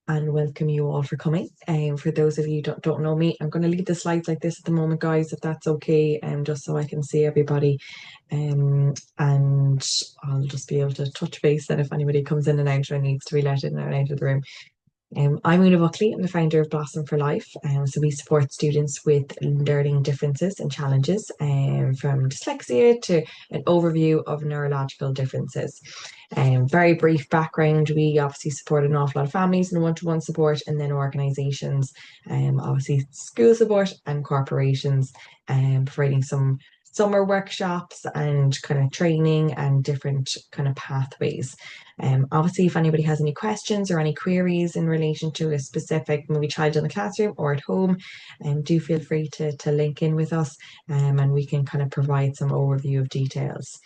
and welcome you all for coming. For those of you who don't know me, I'm going to leave the slides like this at the moment, guys, if that's okay, just so I can see everybody. And I'll just be able to touch base then if anybody comes in and out or needs to be let in or out of the room. I'm Una Buckley. I'm the founder of Blossom for Life. So we support students with learning differences and challenges, from dyslexia to an overview of neurological differences. Very brief background, we obviously support an awful lot of families in one-to-one support, and then organisations, obviously school support and corporations, providing some summer workshops and kind of training and different kind of pathways. Obviously, if anybody has any questions or any queries in relation to a specific maybe child in the classroom or at home, do feel free to link in with us, and we can kind of provide some overview of details.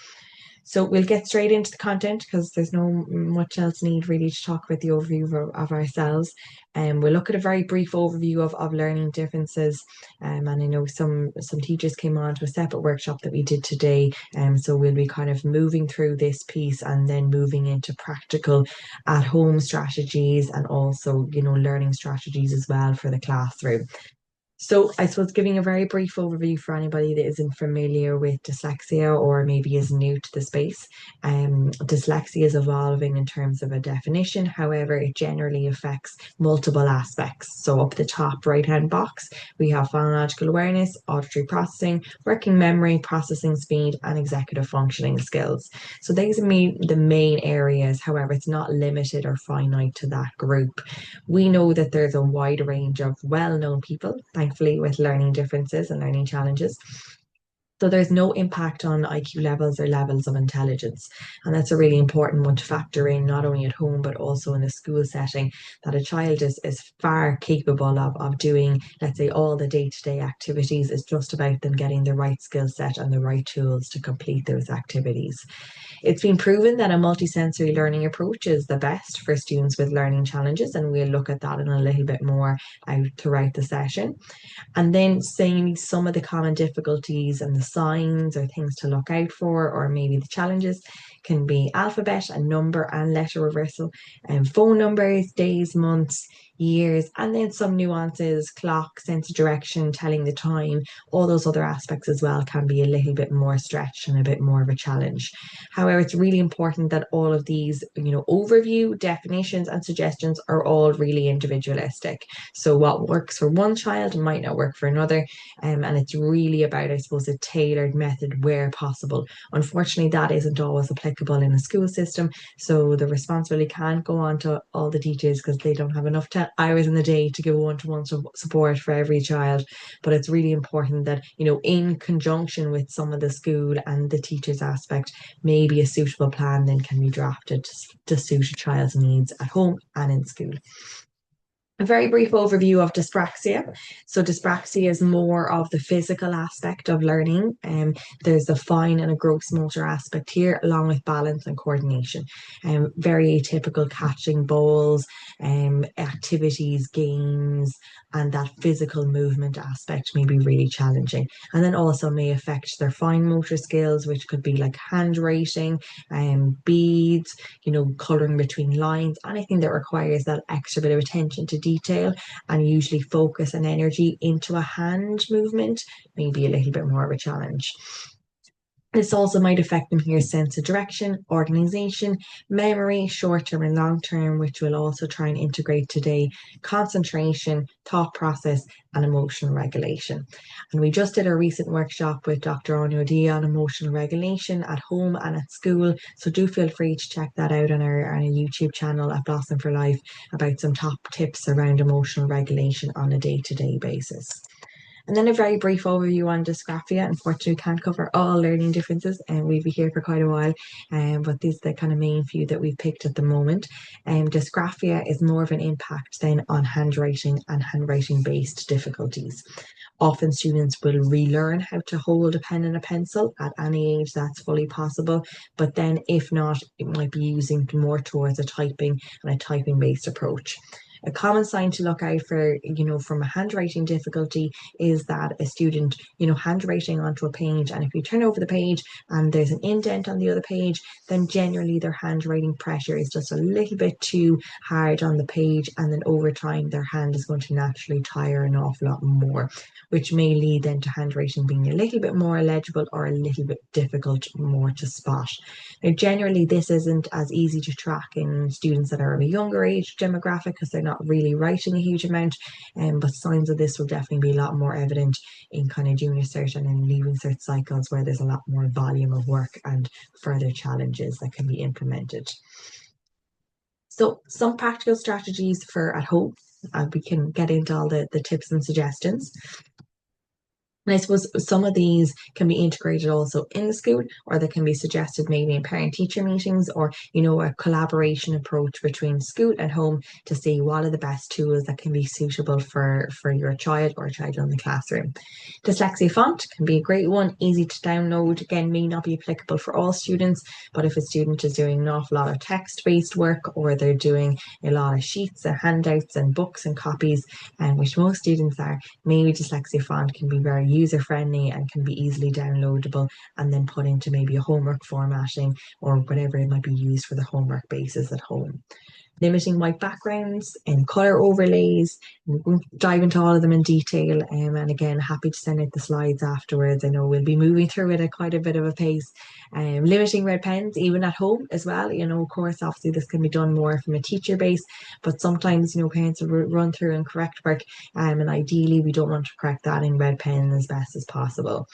So we'll get straight into the content because there's no much else need really to talk about the overview of ourselves. And we'll look at a very brief overview of learning differences. And I know some teachers came on to a separate workshop that we did today. So we'll be kind of moving through this piece and then moving into practical at-home strategies and also, learning strategies as well for the classroom. So I suppose giving a very brief overview for anybody that isn't familiar with dyslexia or maybe is new to the space. Dyslexia is evolving in terms of a definition. However, it generally affects multiple aspects. So up the top right-hand box, we have phonological awareness, auditory processing, working memory, processing speed, and executive functioning skills. So these are the main areas. However, it's not limited or finite to that group. We know that there's a wide range of well-known people, thankfully, with learning differences and learning challenges. So there's no impact on IQ levels or levels of intelligence. And that's a really important one to factor in, not only at home, but also in a school setting, that a child is far capable of doing, let's say, all the day-to-day activities. It's just about them getting the right skill set and the right tools to complete those activities. It's been proven that a multisensory learning approach is the best for students with learning challenges, and we'll look at that in a little bit more out throughout the session. And then saying some of the common difficulties and the signs or things to look out for, or maybe the challenges, can be alphabet and number and letter reversal, and phone numbers, days, months, years, and then some nuances, clock, sense of direction, telling the time. All those other aspects as well can be a little bit more stretched and a bit more of a challenge. However, it's really important that all of these, overview, definitions, and suggestions are all really individualistic. So what works for one child might not work for another. And it's really about, I suppose, a tailored method where possible. Unfortunately, that isn't always applicable in a school system. So the responsibility can't go on to all the teachers because they don't have enough hours in the day to give one-to-one support for every child. But it's really important that, in conjunction with some of the school and the teachers aspect, maybe a suitable plan then can be drafted to suit a child's needs at home and in school. A very brief overview of dyspraxia. So dyspraxia is more of the physical aspect of learning. There's a fine and a gross motor aspect here, along with balance and coordination. Very atypical catching balls, activities, games, and that physical movement aspect may be really challenging. And then also may affect their fine motor skills, which could be like handwriting, beads, colouring between lines, anything that requires that extra bit of attention to detail and usually focus and energy into a hand movement may be a little bit more of a challenge. This also might affect them here sense of direction, organization, memory, short-term and long-term, which we'll also try and integrate today, concentration, thought process, and emotional regulation. And we just did a recent workshop with Dr. Anya D on emotional regulation at home and at school. So do feel free to check that out on our YouTube channel at Blossom for Life about some top tips around emotional regulation on a day-to-day basis. And then a very brief overview on dysgraphia. Unfortunately, can't cover all learning differences, and we'll be here for quite a while. But these are the kind of main few that we've picked at the moment. Dysgraphia is more of an impact then on handwriting and handwriting-based difficulties. Often students will relearn how to hold a pen and a pencil at any age that's fully possible. But then if not, it might be using more towards a typing and a typing-based approach. A common sign to look out for, from a handwriting difficulty is that a student, handwriting onto a page, and if you turn over the page and there's an indent on the other page, then generally their handwriting pressure is just a little bit too hard on the page, and then over time their hand is going to naturally tire an awful lot more, which may lead then to handwriting being a little bit more illegible or a little bit difficult more to spot. Now, generally, this isn't as easy to track in students that are of a younger age demographic because they're not really writing a huge amount, but signs of this will definitely be a lot more evident in kind of junior cert and in leaving cert cycles where there's a lot more volume of work and further challenges that can be implemented. So some practical strategies for at home, we can get into all the tips and suggestions. And I suppose some of these can be integrated also in the school, or they can be suggested maybe in parent-teacher meetings, or, a collaboration approach between school and home to see what are the best tools that can be suitable for your child or child in the classroom. Dyslexia font can be a great one, easy to download. Again, may not be applicable for all students, but if a student is doing an awful lot of text-based work, or they're doing a lot of sheets and handouts and books and copies, and which most students are, maybe Dyslexia font can be very user-friendly and can be easily downloadable and then put into maybe a homework formatting or whatever it might be used for the homework basis at home. Limiting white backgrounds and colour overlays. We won't dive into all of them in detail. And again, happy to send out the slides afterwards. I know we'll be moving through it at quite a bit of a pace. Limiting red pens, even at home as well. Of course, obviously this can be done more from a teacher base, but sometimes, parents will run through and correct work. And ideally, we don't want to correct that in red pen as best as possible.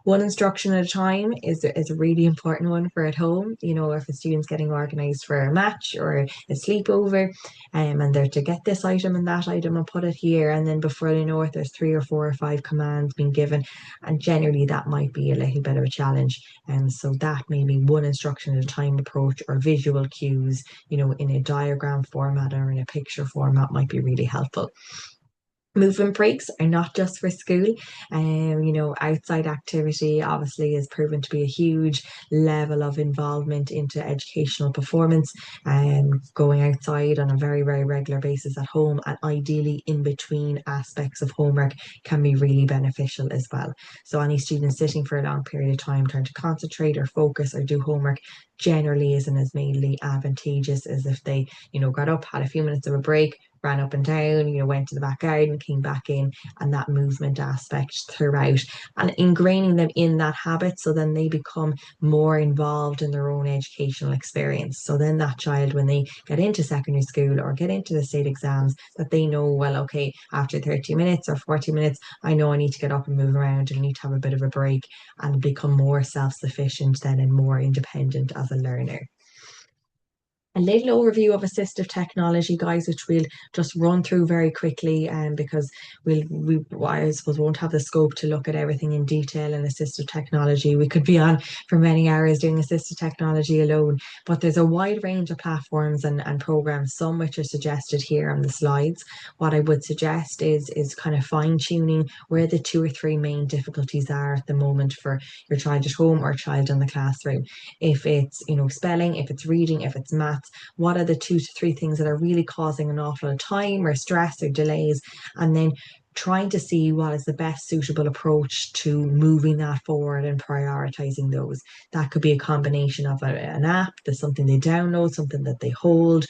One instruction at a time is a really important one for at home. If a student's getting organised for a match or a sleepover, and they're to get this item and that item and put it here, and then before they know it, there's 3 or 4 or 5 commands being given, and generally that might be a little bit of a challenge. And so that may be one instruction at a time approach, or visual cues, in a diagram format or in a picture format might be really helpful. Movement breaks are not just for school. Outside activity obviously is proven to be a huge level of involvement into educational performance, and going outside on a very, very regular basis at home and ideally in between aspects of homework can be really beneficial as well. So any student sitting for a long period of time trying to concentrate or focus or do homework generally isn't as mainly advantageous as if they, got up, had a few minutes of a break, ran up and down, went to the back garden, came back in, and that movement aspect throughout, and ingraining them in that habit so then they become more involved in their own educational experience. So then that child, when they get into secondary school or get into the state exams, that they know, well, okay, after 30 minutes or 40 minutes, I know I need to get up and move around and I need to have a bit of a break and become more self-sufficient then and more independent as a learner. A little overview of assistive technology, guys, which we'll just run through very quickly, because I suppose won't have the scope to look at everything in detail in assistive technology. We could be on for many hours doing assistive technology alone, but there's a wide range of platforms and programs, some which are suggested here on the slides. What I would suggest is kind of fine-tuning where the 2 or 3 main difficulties are at the moment for your child at home or child in the classroom. If it's, spelling, if it's reading, if it's math, what are the 2 to 3 things that are really causing an awful lot of time or stress or delays, and then trying to see what is the best suitable approach to moving that forward and prioritizing those. That could be a combination of an app, there's something they download, something that they hold.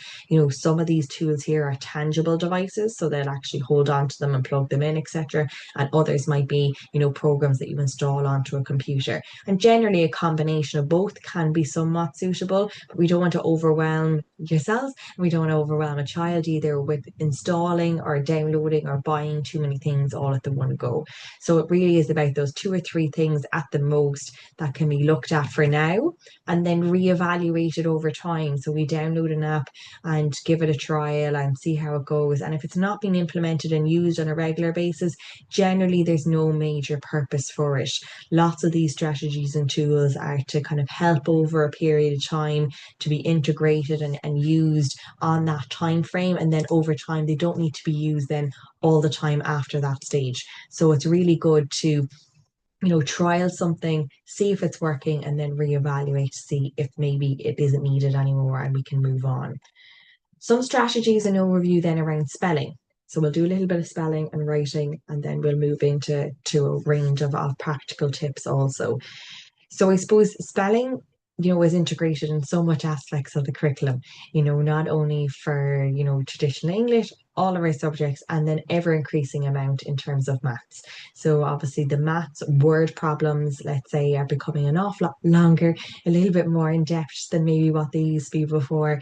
Some of these tools here are tangible devices, so they'll actually hold on to them and plug them in, etc. And others might be, programs that you install onto a computer. And generally a combination of both can be somewhat suitable, but we don't want to overwhelm yourselves, and we don't want to overwhelm a child either with installing or downloading or buying too many things all at the one go. So it really is about those 2 or 3 things at the most that can be looked at for now and then reevaluated over time. So we download an app and give it a trial and see how it goes. And if it's not being implemented and used on a regular basis, generally there's no major purpose for it. Lots of these strategies and tools are to kind of help over a period of time to be integrated and used on that time frame, and then over time they don't need to be used then all the time after that stage. So it's really good to trial something, see if it's working, and then reevaluate to see if maybe it isn't needed anymore and we can move on. Some strategies and overview then around spelling. So we'll do a little bit of spelling and writing, and then we'll move into a range of practical tips also. So I suppose spelling, is integrated in so much aspects of the curriculum, not only for, traditional English, all of our subjects, and then ever increasing amount in terms of maths. So obviously the maths word problems, let's say, are becoming an awful lot longer, a little bit more in depth than maybe what they used to be before,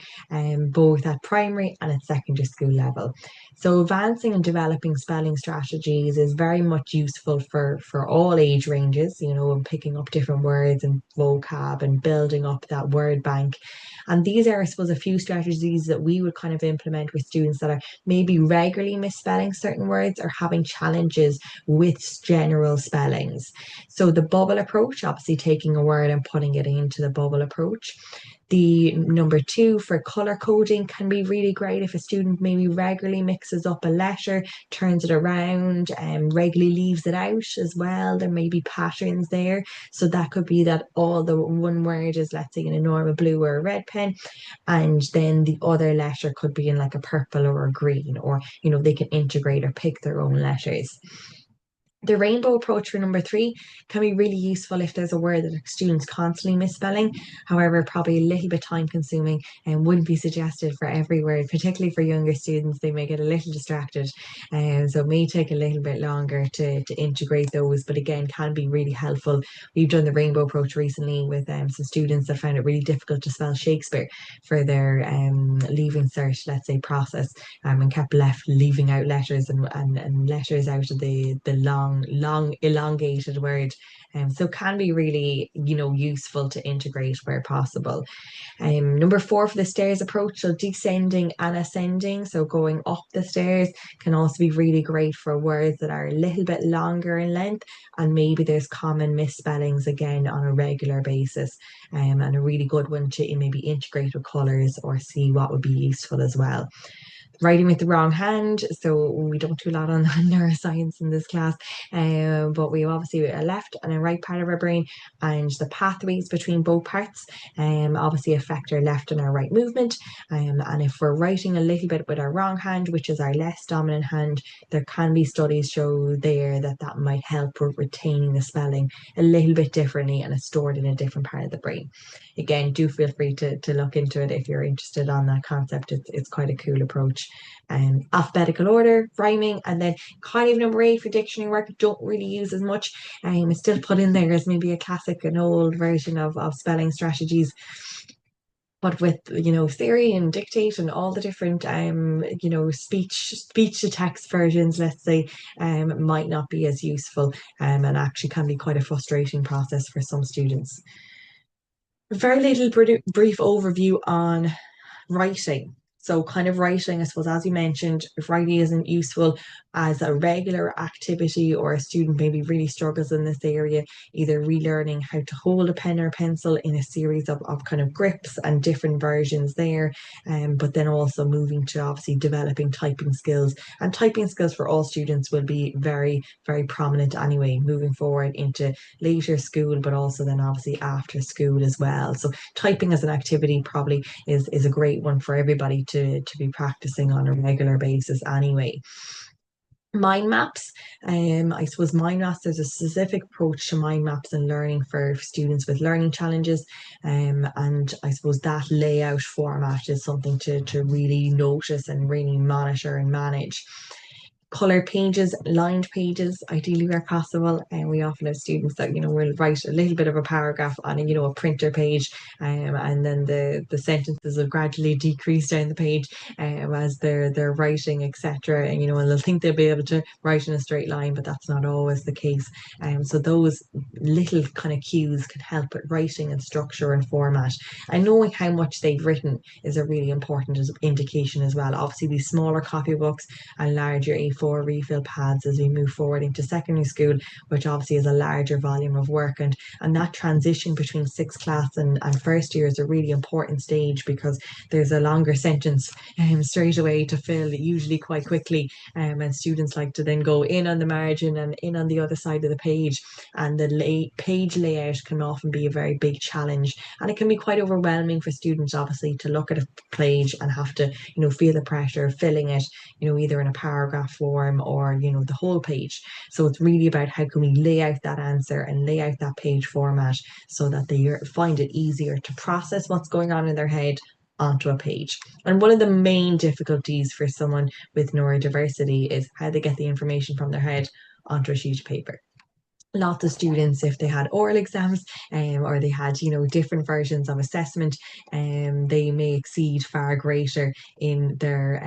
both at primary and at secondary school level. So advancing and developing spelling strategies is very much useful for all age ranges, and picking up different words and vocab and building up that word bank. And these are, I suppose, a few strategies that we would kind of implement with students that are maybe regularly misspelling certain words or having challenges with general spellings. So the bubble approach, obviously taking a word and putting it into the bubble approach. The number two for color coding can be really great if a student maybe regularly mixes up a letter, turns it around, and regularly leaves it out as well. There may be patterns there. So that could be that all the one word is, let's say, in a normal blue or a red pen, and then the other letter could be in like a purple or a green, or, they can integrate or pick their own letters. The rainbow approach for number three can be really useful if there's a word that a student's constantly misspelling. However, probably a little bit time consuming and wouldn't be suggested for every word, particularly for younger students. They may get a little distracted. So it may take a little bit longer to integrate those, but again, can be really helpful. We've done the rainbow approach recently with some students that found it really difficult to spell Shakespeare for their leaving cert, let's say, process, and kept leaving out letters and letters out of the long elongated word. So can be really, useful to integrate where possible. Number four for the stairs approach, so descending and ascending. So going up the stairs can also be really great for words that are a little bit longer in length, and maybe there's common misspellings again on a regular basis. And a really good one to maybe integrate with colours or see what would be useful as well. Writing with the wrong hand. So we don't do a lot on neuroscience in this class, but we have obviously a left and a right part of our brain, and the pathways between both parts obviously affect our left and our right movement. And if we're writing a little bit with our wrong hand, which is our less dominant hand, there can be studies show there that might help with retaining the spelling a little bit differently, and it's stored in a different part of the brain. Again, do feel free to look into it if you're interested on that concept. It's quite a cool approach. Alphabetical order, rhyming, and then kind of number eight for dictionary work, don't really use as much. It's still put in there as maybe a classic and old version of spelling strategies. But with, theory and dictate and all the different, speech to text versions, let's say, might not be as useful, and actually can be quite a frustrating process for some students. A very little brief overview on writing. So kind of writing, I suppose, as you mentioned, if writing isn't useful as a regular activity, or a student maybe really struggles in this area, either relearning how to hold a pen or pencil in a series of kind of grips and different versions there, but then also moving to obviously developing typing skills. And typing skills for all students will be very, very prominent anyway, moving forward into later school, but also then obviously after school as well. So typing as an activity probably is a great one for everybody to be practicing on a regular basis anyway. Mind maps. I suppose mind maps, there's a specific approach to mind maps and learning for students with learning challenges. And I suppose that layout format is something to really notice and really monitor and manage. Colored pages, lined pages, ideally where possible. And we often have students that, will write a little bit of a paragraph on a printer page, and then the sentences will gradually decrease down the page as they're writing, etc. And and they'll think they'll be able to write in a straight line, but that's not always the case. So those little kind of cues can help with writing and structure and format. And knowing how much they've written is a really important indication as well. Obviously, these smaller copybooks and larger A4 4 refill pads as we move forward into secondary school, which obviously is a larger volume of work. And that transition between sixth class and first year is a really important stage, because there's a longer sentence straight away to fill, usually quite quickly. And students like to then go in on the margin and in on the other side of the page. And the page layout can often be a very big challenge. And it can be quite overwhelming for students, obviously, to look at a page and have to, feel the pressure of filling it, either in a paragraph form or, the whole page. So it's really about how can we lay out that answer and lay out that page format so that they find it easier to process what's going on in their head onto a page. And one of the main difficulties for someone with neurodiversity is how they get the information from their head onto a sheet of paper. Lots of students, if they had oral exams or they had, different versions of assessment, they may exceed far greater in their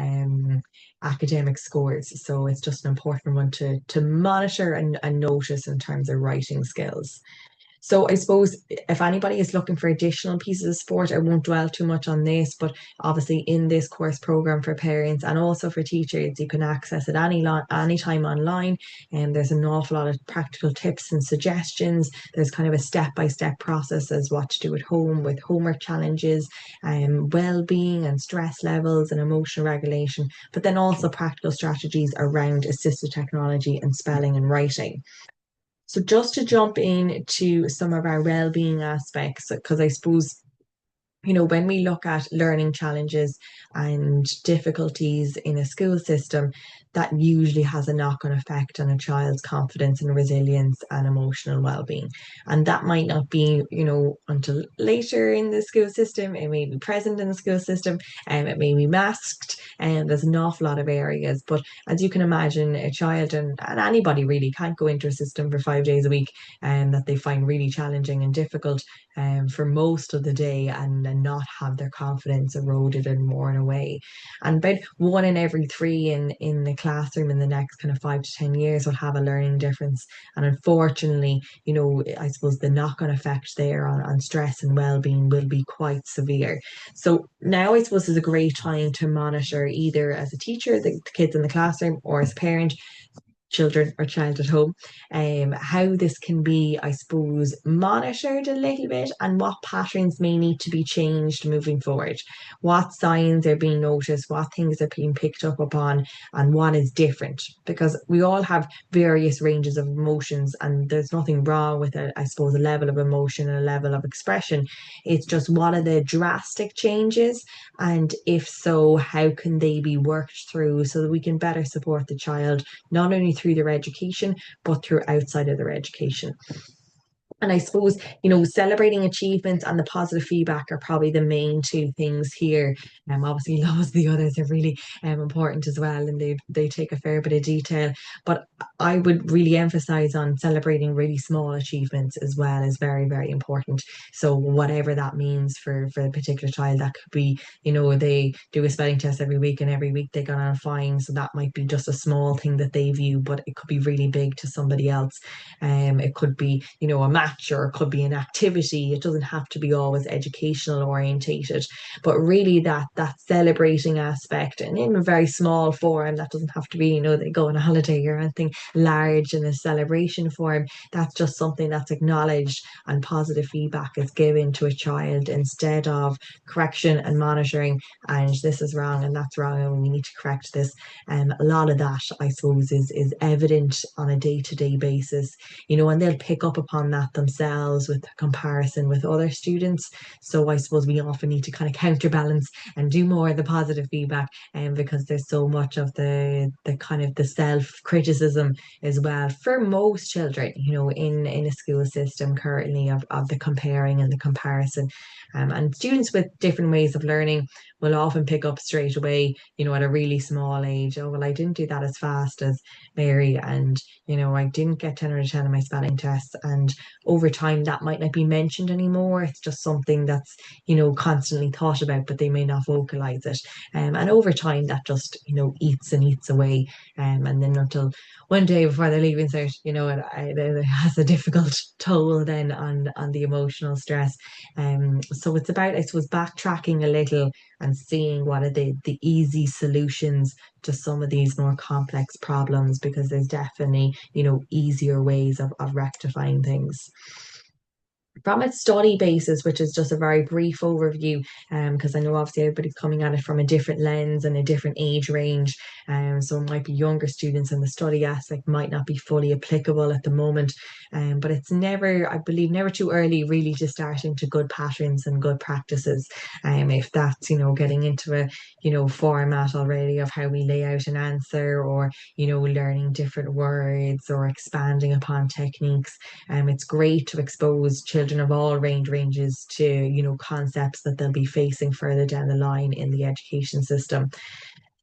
academic scores. So it's just an important one to monitor and notice in terms of writing skills. So I suppose if anybody is looking for additional pieces of support, I won't dwell too much on this, but obviously in this course program for parents and also for teachers, you can access it any time online. And there's an awful lot of practical tips and suggestions. There's kind of a step-by-step process as what to do at home with homework challenges, well-being and stress levels and emotional regulation, but then also practical strategies around assistive technology and spelling and writing. So just to jump into some of our well-being aspects, because I suppose when we look at learning challenges and difficulties in a school system, that usually has a knock-on effect on a child's confidence and resilience and emotional well-being. And that might not be, until later in the school system. It may be present in the school system, and it may be masked, and there's an awful lot of areas. But as you can imagine, a child and anybody really can't go into a system for 5 days a week and that they find really challenging and difficult for most of the day and not have their confidence eroded and worn away. And about 1 in every 3 in the classroom in the next kind of 5 to 10 years will have a learning difference. And unfortunately, I suppose the knock-on effect there on stress and well-being will be quite severe. So now I suppose is a great time to monitor, either as a teacher, the kids in the classroom, or as a parent, children or child at home, how this can be, I suppose, monitored a little bit, and what patterns may need to be changed moving forward. What signs are being noticed, what things are being picked up upon, and what is different. Because we all have various ranges of emotions, and there's nothing wrong with I suppose, a level of emotion and a level of expression. It's just what are the drastic changes, and if so, how can they be worked through so that we can better support the child, not only through their education, but through outside of their education. And I suppose, celebrating achievements and the positive feedback are probably the main two things here. Obviously, loads of the others are really important as well, and they take a fair bit of detail. But I would really emphasize on celebrating really small achievements as well is very, very important. So whatever that means for a particular child, that could be, they do a spelling test every week and every week they got on fine. So that might be just a small thing that they view, but it could be really big to somebody else. It could be, a match, or it could be an activity. It doesn't have to be always educational orientated, but really that celebrating aspect, and in a very small form. That doesn't have to be, they go on a holiday or anything large in a celebration form. That's just something that's acknowledged, and positive feedback is given to a child instead of correction and monitoring, and this is wrong and that's wrong and we need to correct this. And a lot of that, I suppose, is evident on a day-to-day basis, and they'll pick up upon that themselves with comparison with other students. So I suppose we often need to kind of counterbalance and do more of the positive feedback, and because there's so much of the kind of the self-criticism as well for most children, in a school system currently, of the comparing and the comparison. And students with different ways of learning will often pick up straight away, at a really small age. Oh, well, I didn't do that as fast as Mary, and I didn't get 10 out of 10 in my spelling tests. And over time, that might not be mentioned anymore. It's just something that's, constantly thought about, but they may not vocalize it. And over time, that just, eats and eats away. And then until one day before they're leaving cert, it has a difficult toll then on the emotional stress. So it's about, I suppose, backtracking a little and seeing what are the easy solutions to some of these more complex problems, because there's definitely, easier ways of rectifying things. From its study basis, which is just a very brief overview, because I know obviously everybody's coming at it from a different lens and a different age range, so it might be younger students and the study aspect might not be fully applicable at the moment, but it's never, I believe, never too early really to start into good patterns and good practices, if that's, getting into a, format already of how we lay out an answer, or, learning different words or expanding upon techniques. It's great to expose children of all ranges to, concepts that they'll be facing further down the line in the education system.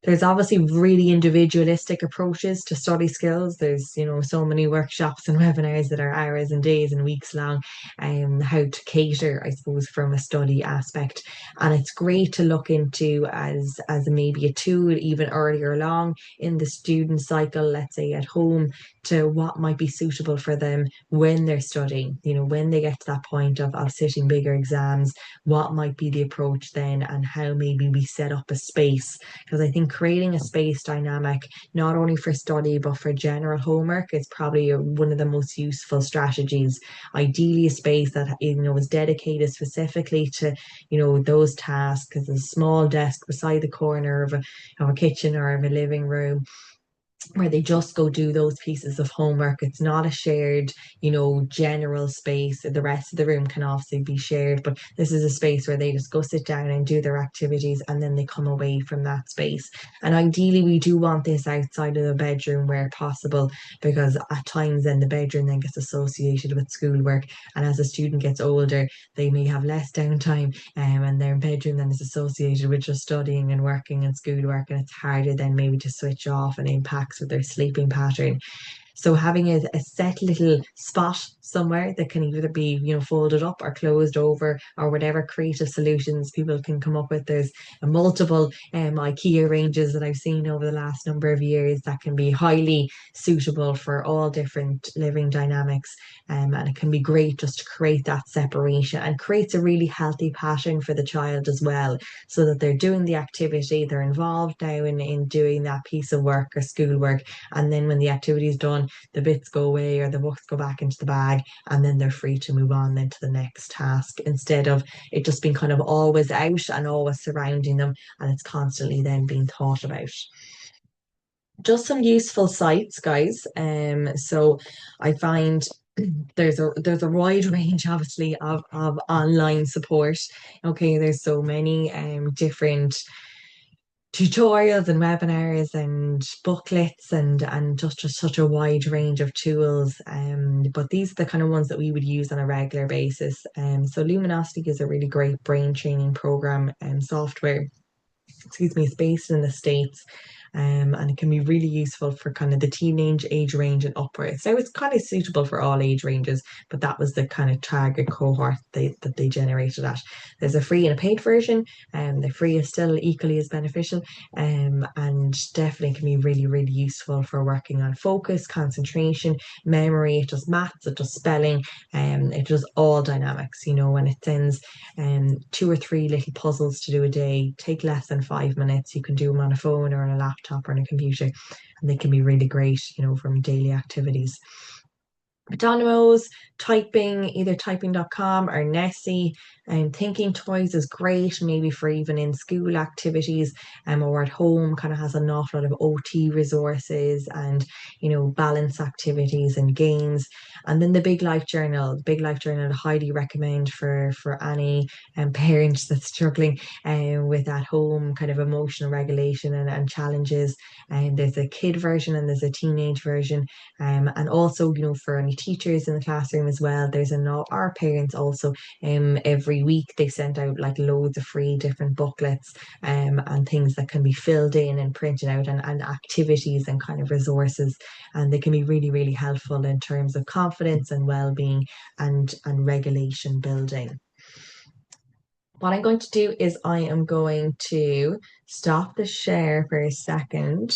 There's obviously really individualistic approaches to study skills. There's, so many workshops and webinars that are hours and days and weeks long, how to cater, I suppose, from a study aspect. And it's great to look into as maybe a tool even earlier along in the student cycle, let's say at home, to what might be suitable for them when they're studying, when they get to that point of sitting bigger exams, what might be the approach then, and how maybe we set up a space. Because I think creating a space dynamic, not only for study, but for general homework, is probably one of the most useful strategies. Ideally, a space that, is dedicated specifically to, those tasks, because a small desk beside the corner of a kitchen or of a living room, where they just go do those pieces of homework. It's not a shared, general space. The rest of the room can obviously be shared, but this is a space where they just go sit down and do their activities, and then they come away from that space. And ideally, we do want this outside of the bedroom where possible, because at times then the bedroom then gets associated with schoolwork. And as a student gets older, they may have less downtime, and their bedroom then is associated with just studying and working and schoolwork, and it's harder then maybe to switch off, and impacts with their sleeping pattern. So having a set little spot somewhere that can either be, folded up or closed over, or whatever creative solutions people can come up with. There's a multiple IKEA ranges that I've seen over the last number of years that can be highly suitable for all different living dynamics. And it can be great just to create that separation, and creates a really healthy pattern for the child as well, so that they're doing the activity, they're involved now in doing that piece of work or schoolwork, and then when the activity is done, the bits go away or the books go back into the bag, and then they're free to move on then to the next task, instead of it just being kind of always out and always surrounding them, and it's constantly then being thought about. Just some useful sites, guys. So I find there's a wide range, obviously, of online support. Okay, there's so many different tutorials and webinars and booklets, and just such a wide range of tools, but these are the kind of ones that we would use on a regular basis. So Luminosity is a really great brain training program and software. Excuse me, it's based in the States, and it can be really useful for kind of the teenage age range and upwards. So it's kind of suitable for all age ranges, but that was the kind of target cohort that they generated at. There's a free and a paid version, and the free is still equally as beneficial, and definitely can be really, really useful for working on focus, concentration, memory. It does maths, it does spelling, it does all dynamics, and it sends 2 or 3 little puzzles to do a day, take less than 5 minutes. You can do them on a phone or on a laptop or on a computer, and they can be really great, from daily activities. Dominoes, typing, either typing.com or Nessie, and thinking toys is great, maybe for even in school activities, or at home, kind of has an awful lot of OT resources and, balance activities and games. And then the Big Life Journal, I highly recommend for any parents that's struggling with at home kind of emotional regulation and challenges. And there's a kid version and there's a teenage version, and also, for any teachers in the classroom as well, there's our parents also, every week they sent out like loads of free different booklets, and things that can be filled in and printed out, and activities and kind of resources, and they can be really, really helpful in terms of confidence and well-being and regulation building. What I'm going to do is I am going to stop the share for a second,